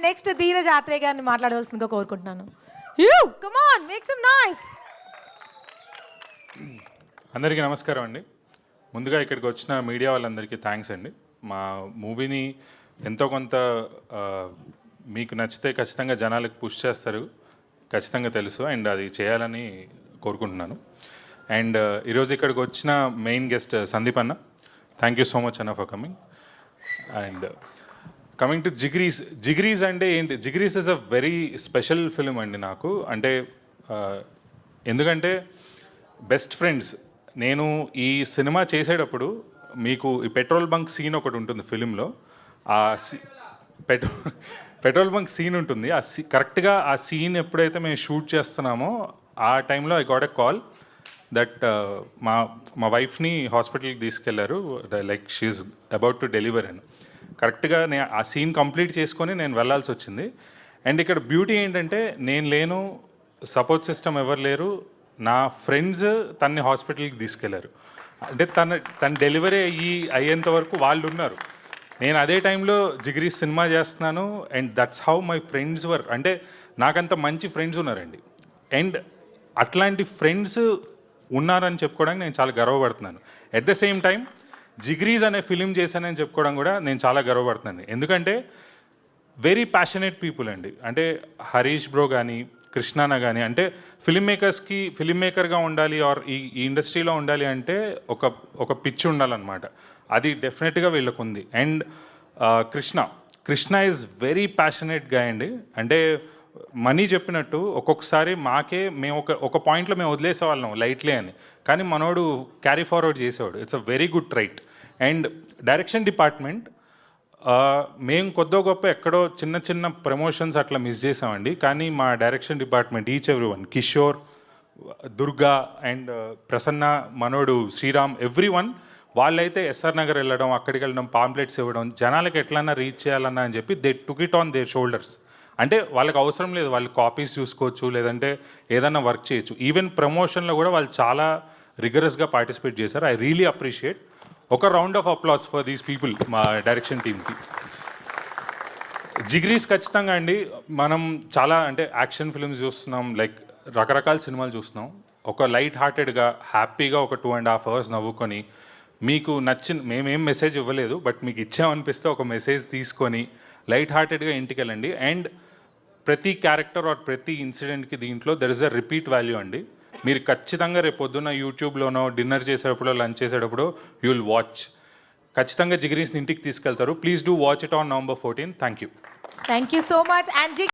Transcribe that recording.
Next Dheeraj Athreya గారిని మాట్లాడవలసిందిగా కోరుకుంటున్నాను. You come on make some noise. అందరికీ నమస్కారం అండి. ముందుగా ఇక్కడికి వచ్చిన మీడియా వాళ్ళందరికీ థ్యాంక్స్ అండి. మా మూవీని ఎంతో కొంత మీకు నచ్చితే ఖచ్చితంగా జనాలకు పుష్ చేస్తారు, ఖచ్చితంగా తెలుసు, అండ్ అది చేయాలని కోరుకుంటున్నాను. అండ్ ఈరోజు ఇక్కడికి వచ్చిన మెయిన్ గెస్ట్ సందీప్ అన్న, థ్యాంక్ యూ సో మచ్ అన్న for coming. And coming to Jigris అంటే ఏంటి, Jigris is a very special film అండి నాకు. అంటే ఎందుకంటే బెస్ట్ ఫ్రెండ్స్, నేను ఈ సినిమా చేసేటప్పుడు మీకు ఈ పెట్రోల్ బంక్ సీన్ ఒకటి ఉంటుంది ఫిలింలో. ఆ పెట్రోల్ బంక్ సీన్ ఉంటుంది. కరెక్ట్గా ఆ సీన్ ఎప్పుడైతే మేము షూట్ చేస్తున్నామో ఆ టైంలో I got a call that మా వైఫ్ని హాస్పిటల్కి తీసుకెళ్లారు, like she's about to deliver అని. కరెక్ట్గా ఆ సీన్ కంప్లీట్ చేసుకొని నేను వెళ్ళాల్సి వచ్చింది. అండ్ ఇక్కడ బ్యూటీ ఏంటంటే నేను లేను, సపోర్ట్ సిస్టమ్ ఎవరు లేరు, నా ఫ్రెండ్స్ తన్ని హాస్పిటల్కి తీసుకెళ్లారు. అంటే తన డెలివరీ అయ్యేంత వరకు వాళ్ళు ఉన్నారు. నేను అదే టైంలో జిగ్రీస్ సినిమా చేస్తున్నాను. And that's how my friends were. అంటే నాకంత మంచి ఫ్రెండ్స్ ఉన్నారండి. అండ్ అట్లాంటి ఫ్రెండ్స్ ఉన్నారని చెప్పుకోవడానికి నేను చాలా గర్వపడుతున్నాను. ఎట్ ద సేమ్ టైం జిగ్రీస్ అనే ఫిలిం చేశానని చెప్పుకోవడం కూడా నేను చాలా గర్వపడుతున్నాను. ఎందుకంటే వెరీ ప్యాషనేట్ పీపుల్ అండి. అంటే హరీష్ బ్రో కానీ, కృష్ణాన కానీ, అంటే ఫిలిం మేకర్గా ఉండాలి ఆర్ ఈ ఇండస్ట్రీలో ఉండాలి అంటే ఒక పిచ్చి ఉండాలన్నమాట. అది డెఫినెట్గా వీళ్ళకు ఉంది. And Krishna is very passionate గా అండి. అంటే మనీ చెప్పినట్టు ఒక్కొక్కసారి మేము ఒక పాయింట్లో మేము వదిలేసేవాళ్ళం లైట్లే అని, కానీ మనోడు క్యారీ ఫార్వర్డ్ చేసేవాడు. It's a very good trait. And direction department, మేము కొద్దో గొప్ప ఎక్కడో చిన్న చిన్న ప్రమోషన్స్ అట్లా మిస్ చేసామండి. కానీ మా direction department each every one, Kishore, Durga and Prasanna, మనోడు, శ్రీరామ్, ఎవ్రీ వన్, వాళ్ళైతే ఎస్ఆర్ నగర్ వెళ్ళడం, అక్కడికి వెళ్ళడం, పాంప్లెట్స్ ఇవ్వడం, జనాలకి ఎట్లన్నా రీచ్ చేయాలన్నా అని చెప్పి they took it on their shoulders. అంటే వాళ్ళకి అవసరం లేదు, వాళ్ళు కాపీస్ చూసుకోవచ్చు, లేదంటే ఏదన్నా వర్క్ చేయొచ్చు. ఈవెన్ ప్రమోషన్లో కూడా వాళ్ళు చాలా రిగరస్గా పార్టిసిపేట్ చేశారు. I really appreciate. ఒక round of applause for these people, మా డైరెక్షన్ టీమ్కి. జిగ్రీస్ ఖచ్చితంగా అండి, మనం చాలా అంటే యాక్షన్ ఫిల్మ్స్ చూస్తున్నాం, లైక్ రకరకాల సినిమాలు చూస్తున్నాం. ఒక లైట్ హార్టెడ్గా హ్యాపీగా ఒక 2.5 hours నవ్వుకొని, మీకు నచ్చిన, మేమేం మెసేజ్ ఇవ్వలేదు, బట్ మీకు ఇచ్చామనిపిస్తే ఒక మెసేజ్ తీసుకొని లైట్ హార్టెడ్గా ఇంటికి వెళ్ళండి. అండ్ ప్రతి క్యారెక్టర్ ఆర్ ప్రతి ఇన్సిడెంట్కి దీంట్లో there is a repeat value అండి. మీరు ఖచ్చితంగా రేపు పొద్దున్న యూట్యూబ్లోనో డిన్నర్ చేసేటప్పుడు, లంచ్ చేసేటప్పుడు యూ విల్ వాచ్. ఖచ్చితంగా జిగ్రీస్ని ఇంటికి తీసుకెళ్తారు. Please do watch it on November 14. Thank you so much. And